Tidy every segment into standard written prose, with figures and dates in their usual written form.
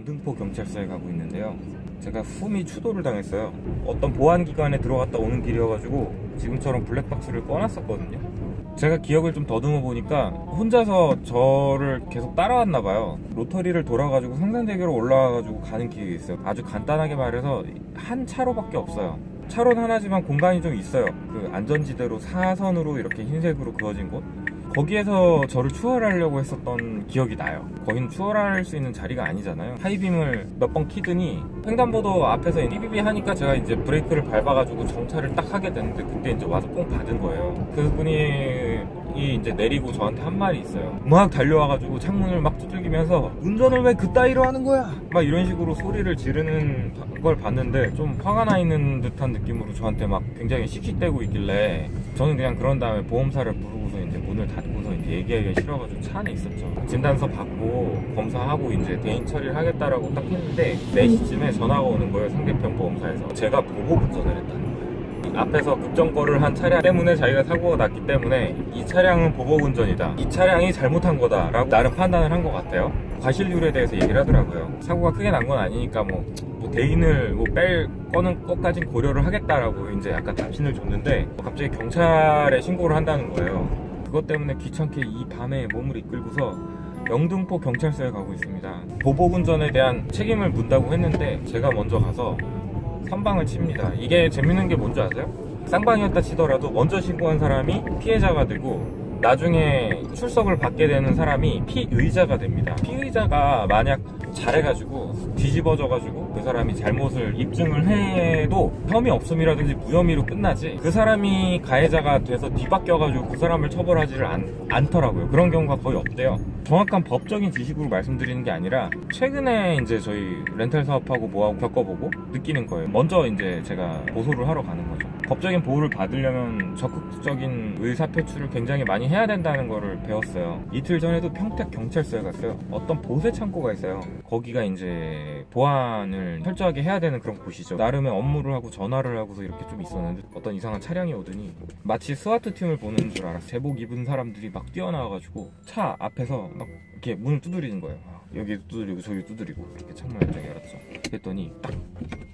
영등포 경찰서에 가고 있는데요. 제가 흠이 추돌을 당했어요. 어떤 보안기관에 들어갔다 오는 길이어가지고 지금처럼 블랙박스를 꺼놨었거든요. 제가 기억을 좀 더듬어 보니까 혼자서 저를 계속 따라왔나봐요. 로터리를 돌아가지고 성산대교로 올라와가지고 가는 길이 있어요. 아주 간단하게 말해서 한 차로밖에 없어요. 차로는 하나지만 공간이 좀 있어요. 그 안전지대로 사선으로 이렇게 흰색으로 그어진 곳, 거기에서 저를 추월하려고 했었던 기억이 나요. 거기는 추월할 수 있는 자리가 아니잖아요. 하이빔을 몇 번 키더니 횡단보도 앞에서 삐삐삐 하니까 제가 이제 브레이크를 밟아가지고 정차를 딱 하게 됐는데, 그때 이제 와서 뽕 받은 거예요. 그분이 이제 내리고 저한테 한 말이 있어요. 막 달려와가지고 창문을 막 두들기면서 운전을 왜 그따위로 하는 거야? 막 이런 식으로 소리를 지르는 걸 봤는데, 좀 화가 나 있는 듯한 느낌으로 저한테 막 굉장히 씩씩대고 있길래 저는 그냥 그런 다음에 보험사를 부르고서 이제 문을 닫고서 이제 얘기하기가 싫어가지고 차 안에 있었죠. 진단서 받고 검사하고 이제 대인 처리를 하겠다라고 딱 했는데 4시쯤에 전화가 오는 거예요. 상대편 보험사에서 제가 보복 운전을 했다는 거예요. 앞에서 급정거를 한 차량 때문에 자기가 사고가 났기 때문에 이 차량은 보복 운전이다, 이 차량이 잘못한 거다 라고 나름 판단을 한 것 같아요. 과실률에 대해서 얘기를 하더라고요. 사고가 크게 난 건 아니니까 뭐 대인을 뺄 거는 것까진 고려를 하겠다라고 이제 약간 답신을 줬는데, 갑자기 경찰에 신고를 한다는 거예요. 그것 때문에 귀찮게 이 밤에 몸을 이끌고서 영등포 경찰서에 가고 있습니다. 보복 운전에 대한 책임을 묻다고 했는데 제가 먼저 가서 선방을 칩니다. 이게 재밌는 게 뭔지 아세요? 쌍방이었다 치더라도 먼저 신고한 사람이 피해자가 되고 나중에 출석을 받게 되는 사람이 피의자가 됩니다. 피의자가 만약 잘해가지고 뒤집어져가지고 그 사람이 잘못을 입증을 해도 혐의 없음이라든지 무혐의로 끝나지, 그 사람이 가해자가 돼서 뒤바뀌어가지고 그 사람을 처벌하지를 않더라고요. 그런 경우가 거의 없대요. 정확한 법적인 지식으로 말씀드리는 게 아니라 최근에 이제 저희 렌탈 사업하고 뭐하고 겪어보고 느끼는 거예요. 먼저 이제 제가 고소를 하러 가는 거죠. 법적인 보호를 받으려면 적극적인 의사표출을 굉장히 많이 해야 된다는 거를 배웠어요. 이틀 전에도 평택 경찰서에 갔어요. 어떤 보세 창고가 있어요. 거기가 이제 보안을 철저하게 해야 되는 그런 곳이죠. 나름의 업무를 하고 전화를 하고서 이렇게 좀 있었는데 어떤 이상한 차량이 오더니 마치 스와트 팀을 보는 줄 알았어요. 제복 입은 사람들이 막 뛰어나와가지고 차 앞에서 막 이렇게 문을 두드리는 거예요. 여기 두드리고 저기 두드리고 이렇게 창문을 쫙 열었죠. 그랬더니 딱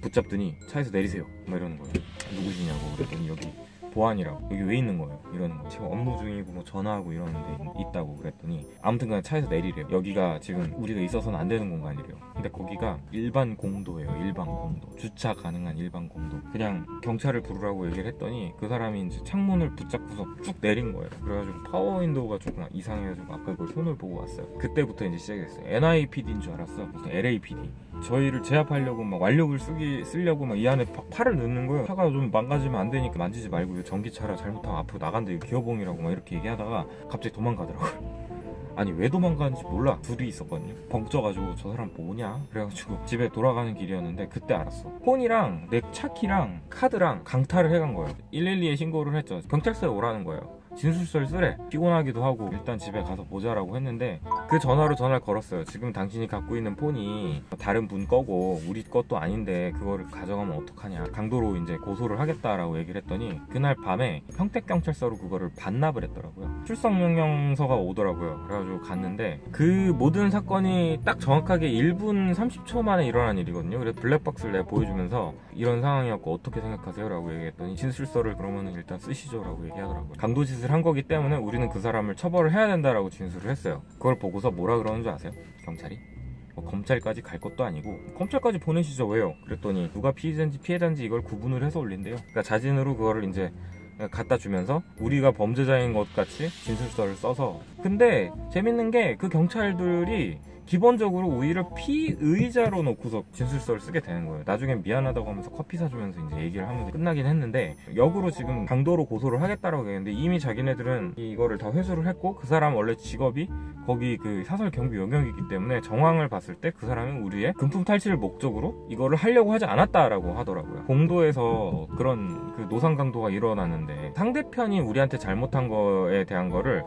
붙잡더니 차에서 내리세요 막 이러는 거예요. 누구시냐고 그랬더니 여기 보안이라고. 여기 왜 있는 거예요? 이러는 거예요. 지금 업무 중이고 뭐 전화하고 이러는데 있다고 그랬더니 아무튼 그냥 차에서 내리래요. 여기가 지금 우리가 있어서는 안 되는 공간이래요. 근데 거기가 일반 공도예요. 일반 공도, 주차 가능한 일반 공도. 그냥 경찰을 부르라고 얘기를 했더니 그 사람이 이제 창문을 붙잡고서 쭉 내린 거예요. 그래가지고 파워 윈도우가 조금 이상해가지고 아까 그걸 손을 보고 왔어요. 그때부터 이제 시작했어요. NIPD인 줄 알았어. 무슨 LAPD. 저희를 제압하려고 막 완력을 쓰려고 막 이 안에 팔을 넣는 거예요. 차가 좀 망가지면 안 되니까 만지지 말고, 전기차라 잘못하면 앞으로 나간다, 이거 기어봉이라고 막 이렇게 얘기하다가 갑자기 도망가더라고요. 아니 왜 도망가는지 몰라. 둘이 있었거든요. 벙쪄가지고 저 사람 뭐냐 그래가지고 집에 돌아가는 길이었는데 그때 알았어. 폰이랑 내 차키랑 카드랑 강탈을 해간 거예요. 112에 신고를 했죠. 경찰서에 오라는 거예요. 진술서를 쓰래. 피곤하기도 하고 일단 집에 가서 보자라고 했는데, 그 전화로 전화를 걸었어요. 지금 당신이 갖고 있는 폰이 다른 분 거고 우리 것도 아닌데 그거를 가져가면 어떡하냐, 강도로 이제 고소를 하겠다라고 얘기를 했더니 그날 밤에 평택경찰서로 그거를 반납을 했더라고요. 출석명령서가 오더라고요. 그래가지고 갔는데 그 모든 사건이 딱 정확하게 1분 30초 만에 일어난 일이거든요. 그래서 블랙박스를 내가 보여주면서 이런 상황이었고 어떻게 생각하세요? 라고 얘기했더니 진술서를 그러면 일단 쓰시죠 라고 얘기하더라고요. 강도짓을 한 거기 때문에 우리는 그 사람을 처벌을 해야 된다라고 진술을 했어요. 그걸 보고서 뭐라 그러는 줄 아세요? 경찰이? 검찰까지 갈 것도 아니고 검찰까지 보내시죠. 왜요? 그랬더니 누가 피해자인지 이걸 구분을 해서 올린대요. 그러니까 자진으로 그거를 이제 갖다 주면서 우리가 범죄자인 것 같이 진술서를 써서. 근데 재밌는 게 그 경찰들이 기본적으로 오히려 피의자로 놓고서 진술서를 쓰게 되는 거예요. 나중엔 미안하다고 하면서 커피 사주면서 이제 얘기를 하면서 끝나긴 했는데, 역으로 지금 강도로 고소를 하겠다라고 했는데 이미 자기네들은 이거를 다 회수를 했고, 그 사람 원래 직업이 거기 그 사설 경비 영역이기 때문에 정황을 봤을 때 그 사람은 우리의 금품 탈취를 목적으로 이거를 하려고 하지 않았다라고 하더라고요. 공도에서 그런 그 노상 강도가 일어나는데 상대편이 우리한테 잘못한 거에 대한 거를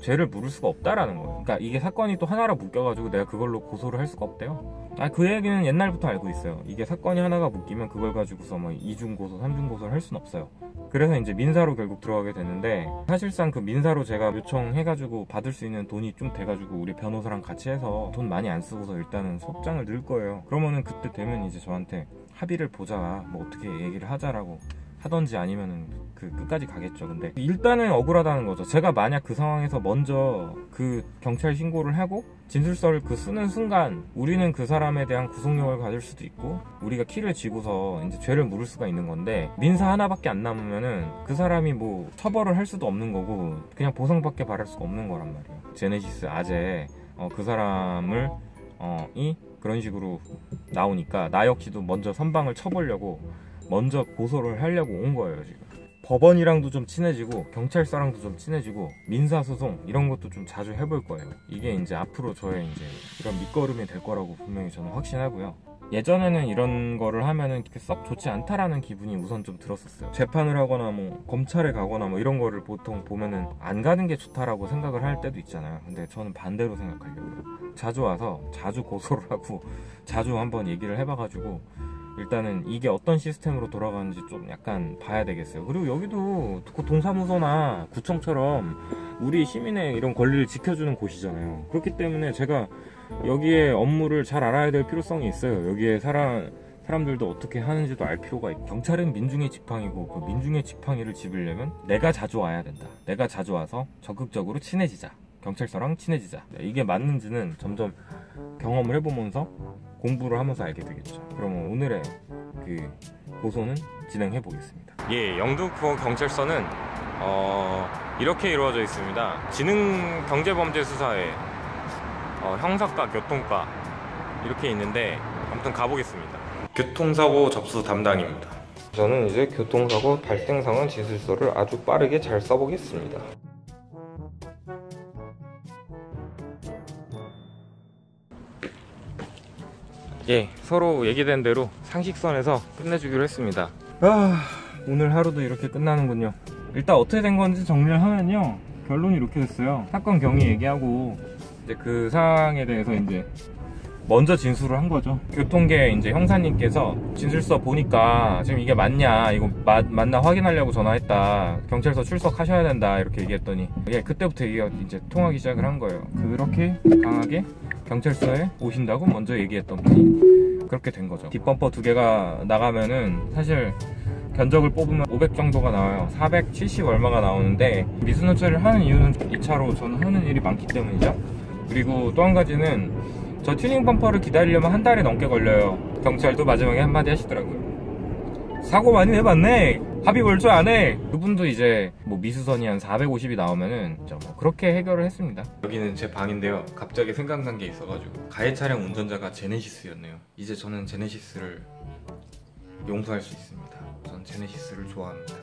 죄를 물을 수가 없다라는 거예요. 그러니까 이게 사건이 또 하나로 묶여가지고 내가 그걸로 고소를 할 수가 없대요. 그 얘기는 옛날부터 알고 있어요. 이게 사건이 하나가 묶이면 그걸 가지고서 뭐 2중 고소, 3중 고소를 할 수는 없어요. 그래서 이제 민사로 결국 들어가게 되는데, 사실상 그 민사로 제가 요청해가지고 받을 수 있는 돈이 좀 돼가지고 우리 변호사랑 같이 해서 돈 많이 안 쓰고서 일단은 소장을 넣을 거예요. 그러면은 그때 되면 이제 저한테 합의를 보자, 뭐 어떻게 얘기를 하자라고 하던지 아니면은 그 끝까지 가겠죠. 근데 일단은 억울하다는 거죠. 제가 만약 그 상황에서 먼저 그 경찰 신고를 하고 진술서를 그 쓰는 순간 우리는 그 사람에 대한 구속력을 가질 수도 있고 우리가 키를 쥐고서 이제 죄를 물을 수가 있는 건데, 민사 하나밖에 안 남으면은 그 사람이 뭐 처벌을 할 수도 없는 거고 그냥 보상밖에 바랄 수가 없는 거란 말이에요. 제네시스 아재 그 사람을 이 그런 식으로 나오니까 나 역시도 먼저 선방을 쳐보려고 먼저 고소를 하려고 온 거예요. 지금 법원이랑도 좀 친해지고 경찰서랑도 좀 친해지고 민사소송 이런 것도 좀 자주 해볼 거예요. 이게 이제 앞으로 저의 이제 이런 밑거름이 될 거라고 분명히 저는 확신하고요. 예전에는 이런 거를 하면은 이렇게 썩 좋지 않다라는 기분이 우선 좀 들었었어요. 재판을 하거나 뭐 검찰에 가거나 뭐 이런 거를 보통 보면은 안 가는 게 좋다라고 생각을 할 때도 있잖아요. 근데 저는 반대로 생각하려고요. 자주 와서 자주 고소를 하고 자주 한번 얘기를 해봐가지고 일단은 이게 어떤 시스템으로 돌아가는지 좀 약간 봐야 되겠어요. 그리고 여기도 동사무소나 구청처럼 우리 시민의 이런 권리를 지켜주는 곳이잖아요. 그렇기 때문에 제가 여기에 업무를 잘 알아야 될 필요성이 있어요. 여기에 사람들도 어떻게 하는지도 알 필요가 있고, 경찰은 민중의 지팡이고 그 민중의 지팡이를 짚으려면 내가 자주 와야 된다. 내가 자주 와서 적극적으로 친해지자. 경찰서랑 친해지자. 이게 맞는지는 점점 경험을 해보면서 공부를 하면서 알게 되겠죠. 그러면 오늘의 그 고소는 진행해 보겠습니다. 예, 영등포 경찰서는 이렇게 이루어져 있습니다. 지능경제범죄수사회 형사과, 교통과 이렇게 있는데 아무튼 가보겠습니다. 교통사고 접수 담당입니다. 저는 이제 교통사고 발생 상황 진술서를 아주 빠르게 잘 써보겠습니다. 예, 서로 얘기된 대로 상식선에서 끝내주기로 했습니다. 오늘 하루도 이렇게 끝나는군요. 일단 어떻게 된 건지 정리를 하면요, 결론이 이렇게 됐어요. 사건 경위 얘기하고 이제 그 사항에 대해서 이제 먼저 진술을 한 거죠. 교통계 이제 형사님께서 진술서 보니까 지금 이게 맞냐, 이거 맞나 확인하려고 전화했다, 경찰서 출석하셔야 된다 이렇게 얘기했더니, 예, 그때부터 얘기가 이제 통하기 시작을 한 거예요. 그렇게 강하게 경찰서에 오신다고 먼저 얘기했던 분이 그렇게 된 거죠. 뒷범퍼 2개가 나가면은 사실 견적을 뽑으면 500 정도가 나와요. 470 얼마가 나오는데 미수는 처리를 하는 이유는 2차로 저는 하는 일이 많기 때문이죠. 그리고 또 한 가지는 저 튜닝 범퍼를 기다리려면 한 달이 넘게 걸려요. 경찰도 마지막에 한마디 하시더라고요. 사고 많이 내봤네, 합의 볼 줄 아네. 그분도 이제 뭐 미수선이 한 450이 나오면은 뭐 그렇게 해결을 했습니다. 여기는 제 방인데요, 갑자기 생각난 게 있어가지고 가해 차량 운전자가 제네시스였네요. 이제 저는 제네시스를 용서할 수 있습니다. 전 제네시스를 좋아합니다.